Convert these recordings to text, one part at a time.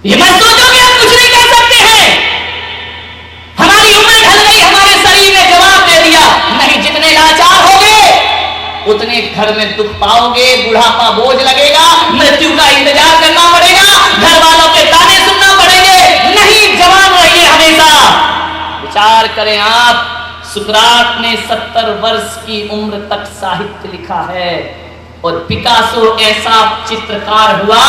ये मत सोचो कि हम कुछ नहीं कर सकते हैं, हमारी उम्र ढल गई, हमारे शरीर ने जवाब दे दिया। नहीं, जितने लाचार होगे उतने घर में दुख पाओगे, बुढ़ापा बोझ लगेगा, मृत्यु का इंतजार करना पड़ेगा, घर वालों के ताने सुनना पड़ेंगे। नहीं, जवान रहिए हमेशा। विचार करें आप, सुकरात ने 70 वर्ष की उम्र तक साहित्य लिखा है और पिकासो ऐसा चित्रकार हुआ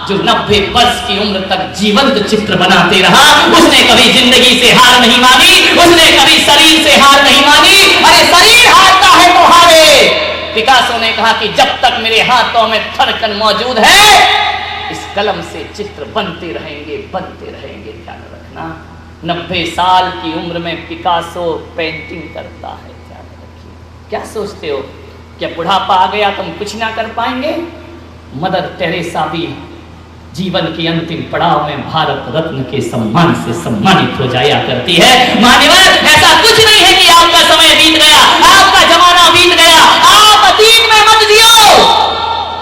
जो 90 वर्ष की उम्र तक जीवंत चित्र बनाते रहा। उसने कभी जिंदगी से हार नहीं मानी, उसने कभी शरीर से हार नहीं मानी। अरे शरीर हारता है तो हारे। पिकासो ने कहा कि जब तक मेरे हाथों में धड़कन मौजूद है, इस कलम से चित्र बनते रहेंगे, बनते रहेंगे। ध्यान रखना, 90 साल की उम्र में पिकासो पेंटिंग करता है। ध्यान रखिए। क्या सोचते हो, क्या बुढ़ापा आ गया तो हम कुछ ना कर पाएंगे? मदर टेरेसा भी जीवन के अंतिम पड़ाव में भारत रत्न के सम्मान से सम्मानित हो जाया करती है। मान्यवर, ऐसा कुछ नहीं है कि आपका समय बीत गया, आपका जमाना बीत गया, आप अतीत में मत जियो।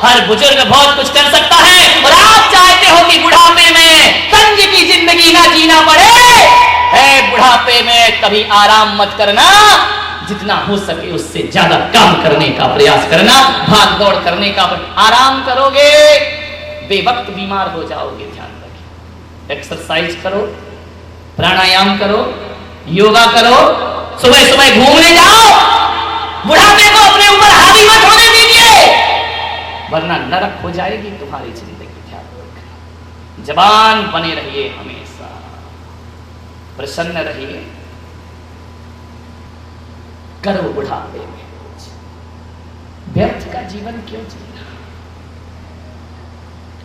हर बुजुर्ग बहुत कुछ कर सकता है और आप चाहते हो कि बुढ़ापे में तंज की जिंदगी ना जीना पड़े। बुढ़ापे में कभी आराम मत करना, जितना हो सके उससे ज्यादा काम करने का प्रयास करना, भाग दौड़ करने का। आराम करोगे बेवक्त बीमार हो जाओगे। ध्यान रखिए। एक्सरसाइज करो, प्राणायाम करो, योगा करो, सुबह सुबह घूमने जाओ। बुढ़ापे को अपने ऊपर हावी मत होने दीजिए, वरना नरक हो जाएगी तुम्हारी जिंदगी। ध्यान रखना। जवान बने रहिए, हमेशा प्रसन्न रहिए। करो बुढ़ापे में व्यर्थ का जीवन क्यों जीना?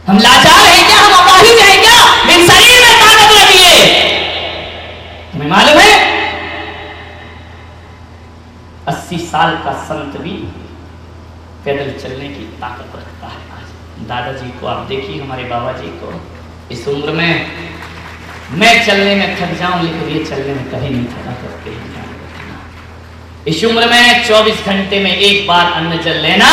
हम लाचार हैं क्या? हम अपाहिज हैं क्या? इन शरीर में ताकत रखिए। तुम्हें मालूम है 80 साल का संत भी पैदल चलने की ताकत रखता है। आज दादाजी को आप देखिए, हमारे बाबा जी को, इस उम्र में मैं चलने में थक जाऊं, लेकिन ये चलने में कभी नहीं थका करते हैं। इस उम्र में 24 घंटे में एक बार अन्न जल लेना,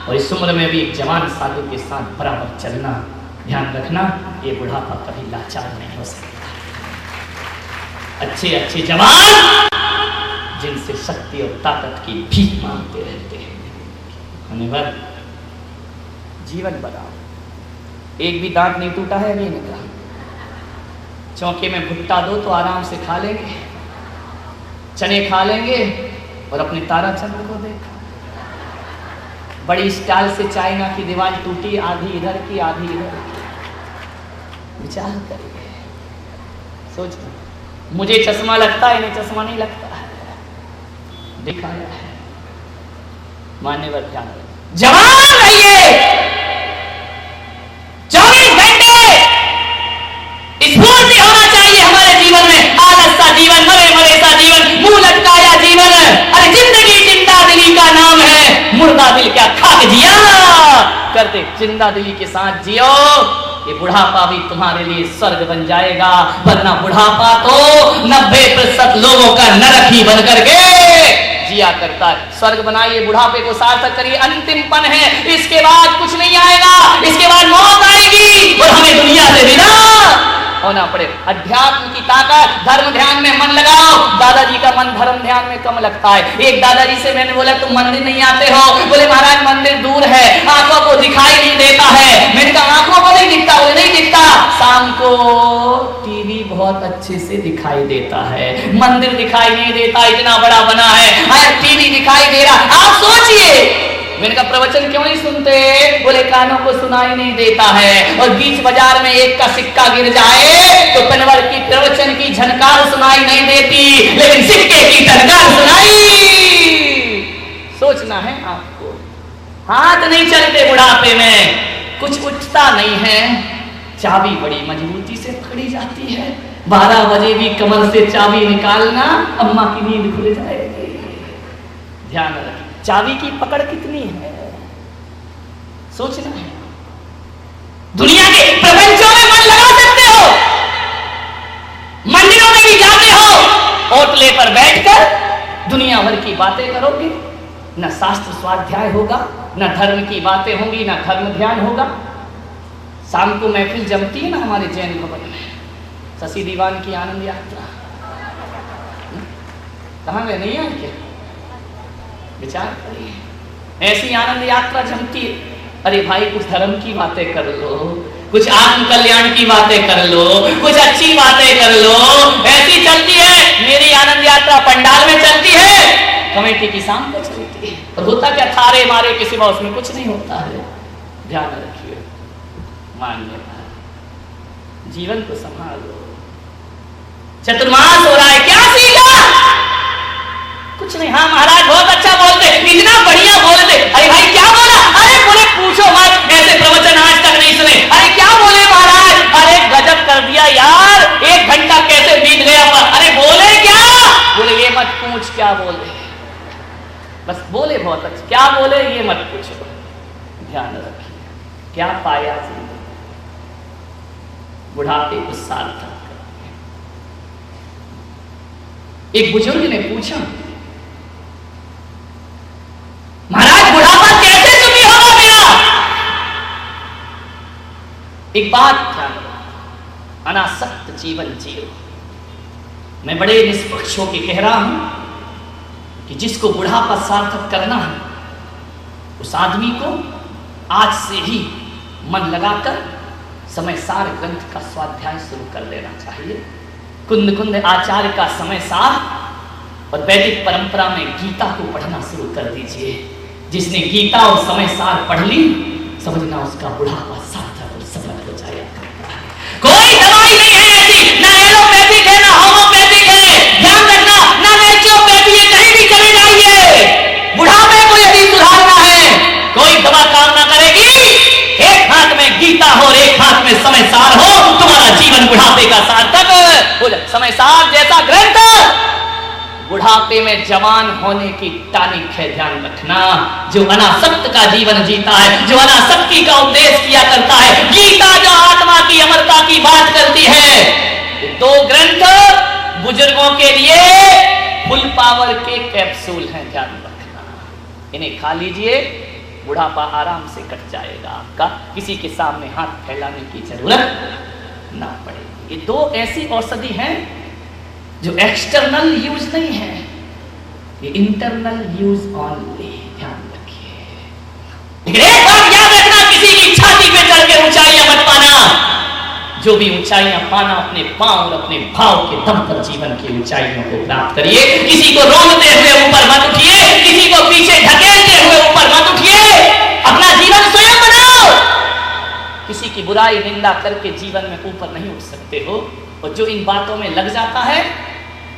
और इस उम्र में भी एक जवान साधु के साथ बराबर चलना। ध्यान रखना, ये बुढ़ापा कभी लाचार नहीं हो सकता। अच्छे अच्छे जवान जिनसे शक्ति और ताकत की भीख मांगते रहते हैं। धन्यवाद। जीवन बनाओ। एक भी दांत नहीं टूटा है अभी इनका। चौके में भुट्टा दो तो आराम से खा लेंगे, चने खा लेंगे और अपने ताराचंद्र को देखो। बड़ी स्टाइल से चाइना की दीवार टूटी, आधी इधर की आधी इधर की। विचार करिए, सोचो। मुझे चश्मा लगता है, इन्हें चश्मा नहीं लगता है। दिखाया है। मान्यवर, ध्यान रखिए। जवान रहिए, 24 घंटे स्फूर्ति होना चाहिए हमारे जीवन में। आलस सा जीवन, मरे मरे सा जीवन, मुंह लटकाया जीवन। अरे जिंदगी जिंदा दिली का नाम है, मुर्दा दिल क्या खाक जिया करते। जिंदा दिली के साथ जियो, ये बुढ़ापा भी तुम्हारे लिए स्वर्ग बन जाएगा। वरना बुढ़ापा तो 90% लोगों का नरक ही बन करके जिया करता है। स्वर्ग बनाइए, बुढ़ापे को सार्थक करिए। अंतिम पन है, इसके बाद कुछ नहीं आएगा, इसके बाद मौत आएगी और हमें दुनिया से विदा होना पड़े। अध्यात्म की ताकत, धर्म ध्यान में मन लगाओ। दादाजी का मन धर्म ध्यान में कम लगता है। एक दादाजी से मैंने बोला तुम मंदिर नहीं आते हो? बोले महाराज मंदिर दूर है, आंखों को दिखाई नहीं देता है। मैंने कहा आंखों को नहीं दिखता? बोले नहीं दिखता, शाम को टीवी बहुत अच्छे से दिखाई देता है, मंदिर दिखाई नहीं देता, इतना बड़ा बना है, अरे टीवी दिखाई दे रहा। आप सोचिए, मैंने कहा प्रवचन क्यों नहीं सुनते? बोले कानों को सुनाई नहीं देता है, और बीच बाजार में एक का सिक्का गिर जाए तो कन्वर की प्रवचन की झनकार सुनाई नहीं देती, लेकिन सिक्के की झनकार सुनाई। सोचना है आपको। हाथ नहीं चलते बुढ़ापे में, कुछ उठता नहीं है, चाबी बड़ी मजबूती से पकड़ी जाती है। 12 बजे भी कमर से चाबी निकालना, अम्मा की नींद खुल जाएगी। ध्यान रखें, चाबी की पकड़ कितनी है, सोचना है। दुनिया के प्रपंचों में मन लगा सकते हो, मंदिरों में भी जाते हो, ओटले पर बैठकर दुनिया भर की बातें करोगे, न शास्त्र स्वाध्याय होगा, न धर्म की बातें होंगी, न धर्म ध्यान होगा। शाम को महफिल जमती है ना हमारे जैन भवन में, शशि दीवान की आनंद यात्रा, कहाँ गए, नहीं आए क्या? विचार करिए, ऐसी आनंद यात्रा जमती है। अरे भाई कुछ धर्म की बातें कर लो, कुछ आत्म कल्याण की बातें कर लो, कुछ अच्छी बातें कर लो, ऐसी चलती है। मेरी आनंद यात्रा पंडाल में चलती है, कमेटी की शाम को चलती है, और होता क्या, थारे मारे के सिवा उसमें कुछ नहीं होता है। ध्यान रखिए, मान्यता, जीवन को संभालो। चतुर्मास हो रहा है, क्या सीखा? कुछ नहीं। हाँ महाराज बहुत अच्छा बोलते, इतना बढ़िया बोलते। अरे भाई क्या बोला? अरे बोले पूछो मत, ऐसे प्रवचन आज तक नहीं सुने। अरे क्या बोले महाराज? अरे गजब कर दिया यार, 1 घंटा कैसे बीत गया। अरे बोले क्या? बोले ये मत पूछ क्या बोले, बस बोले बहुत अच्छा, क्या बोले ये मत पूछो। ध्यान रखिए, क्या पाया जिंदगी, बुढ़ापे को सार्थक। एक बुजुर्ग ने पूछा, महाराज बुढ़ापा कैसे सुखी होगा मेरा? एक बात ध्यान रखो, अनासक्त जीवन जियो। मैं बड़े निष्पक्ष होकर कह रहा हूं कि जिसको बुढ़ापा सार्थक करना है, उस आदमी को आज से ही मन लगाकर समय सार ग्रंथ का स्वाध्याय शुरू कर लेना चाहिए। कुंद कुंद आचार्य का समय सार और वैदिक परंपरा में गीता को पढ़ना शुरू कर दीजिए। जिसने गीता और समय सार पढ़ ली, समझना उसका बुढ़ापा सार्थक और सफल हो जाएगा। कोई दवाई नहीं है ऐसी, ना एलोपैथिक है, ना होम्योपैथिक है। ध्यान रखना, ना नेचुरोपैथी है, कहीं भी चले जाइए। बुढ़ापे को यदि सुधारना है, कोई दवा काम ना करेगी। एक हाथ में गीता हो और एक हाथ में समय सार हो, तुम्हारा जीवन बुढ़ापे का सार्थक हो जाए। समय सार जैसा ग्रंथ बुढ़ापे में जवान होने की टानिक है। ध्यान रखना, जो अनासक्त का जीवन जीता है, जो अनासक्ति का उपदेश किया करता है, गीता जो आत्मा की अमरता की बात करती है, ये 2 ग्रंथ बुजुर्गों के लिए फुल पावर के कैप्सूल हैं। ध्यान रखना, इन्हें खा लीजिए, बुढ़ापा आराम से कट जाएगा आपका, किसी के सामने हाथ फैलाने की जरूरत ना पड़ेगी। ये 2 ऐसी औषधि हैं जो एक्सटर्नल यूज नहीं है, ये इंटरनल यूज ओनली। ध्यान रखिए, लेकिन एक बात याद रखना, किसी की छाती पे चढ़ के ऊंचाइयां मत पाना। जो भी ऊंचाइयां पाना, अपने पांव और अपने भाव के दम पर जीवन की ऊंचाइयों को प्राप्त करिए। किसी को रोकते हुए ऊपर मत उठिए, किसी को पीछे ढकेलते हुए ऊपर मत उठिए। अपना जीवन स्वयं बनाओ। किसी की बुराई निंदा करके जीवन में ऊपर नहीं उठ सकते हो, और जो इन बातों में लग जाता है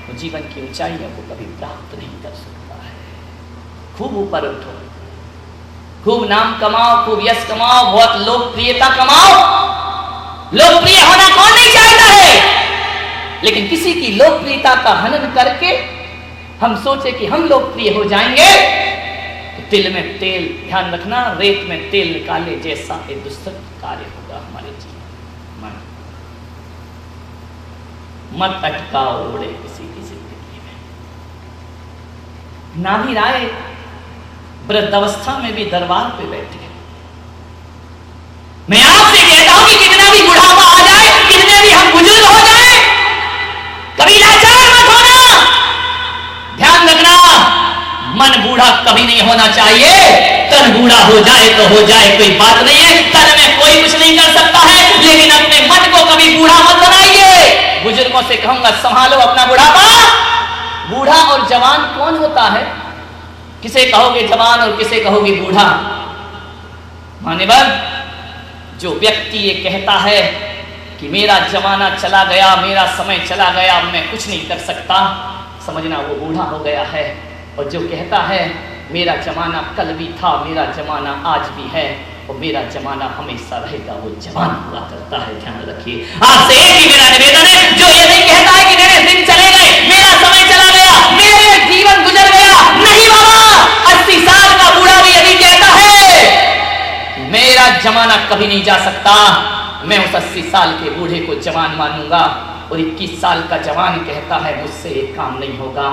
वो जीवन की ऊंचाइयों को कभी प्राप्त नहीं कर सकता है। खूब ऊपर उठो, खूब नाम कमाओ, खूब यश कमाओ, बहुत लोकप्रियता कमाओ। लोकप्रिय होना कौन नहीं चाहता है, लेकिन किसी की लोकप्रियता का हनन करके हम सोचे कि हम लोकप्रिय हो जाएंगे, तो तिल में तेल, ध्यान रखना, रेत में तेल निकाले जैसा एक दुष्ट कार्य होगा हमारे जीवन। मत अटकाओ उड़े किसी की जिंदगी में। नाभि राय वृद्धावस्था में भी दरबार पे बैठे। मैं आपसे कहता हूं कि कितना भी बुढ़ापा आ जाए, कितने भी हम बुजुर्ग हो जाए, कभी लाचार मत होना। ध्यान रखना, मन बूढ़ा कभी नहीं होना चाहिए। तन बूढ़ा हो जाए तो हो जाए, कोई बात नहीं है, तन में कोई कुछ नहीं कर सकता है, लेकिन अपने मन को कभी बूढ़ा मत बनाइए। बुजुर्गों से कहूंगा, संभालो अपना बुढ़ापा। बूढ़ा और जवान कौन होता है? किसे कहोगे जवान और किसे कहोगे बूढ़ा? मान्यवर, जो व्यक्ति ये कहता है कि मेरा जमाना चला गया, मेरा समय चला गया, मैं कुछ नहीं कर सकता, समझना वो बूढ़ा हो गया है। और जो कहता है मेरा जमाना कल भी था, मेरा जमाना आज भी है और मेरा जमाना हमेशा रहेगा, वो जवान हुआ करता है। ध्यान रखिए, आपसे एक ही मेरा निवेदन है, जो ये नहीं कहता है कि मेरे दिन चले गए, मेरा समय चला गया, मेरे जीवन गुजर गया, नहीं बाबा, 80 साल का बूढ़ा भी यदि कहता है मेरा जमाना कभी नहीं जा सकता, मैं उस 80 साल के बूढ़े को जवान मानूंगा। और 21 साल का जवान कहता है मुझसे एक काम नहीं होगा,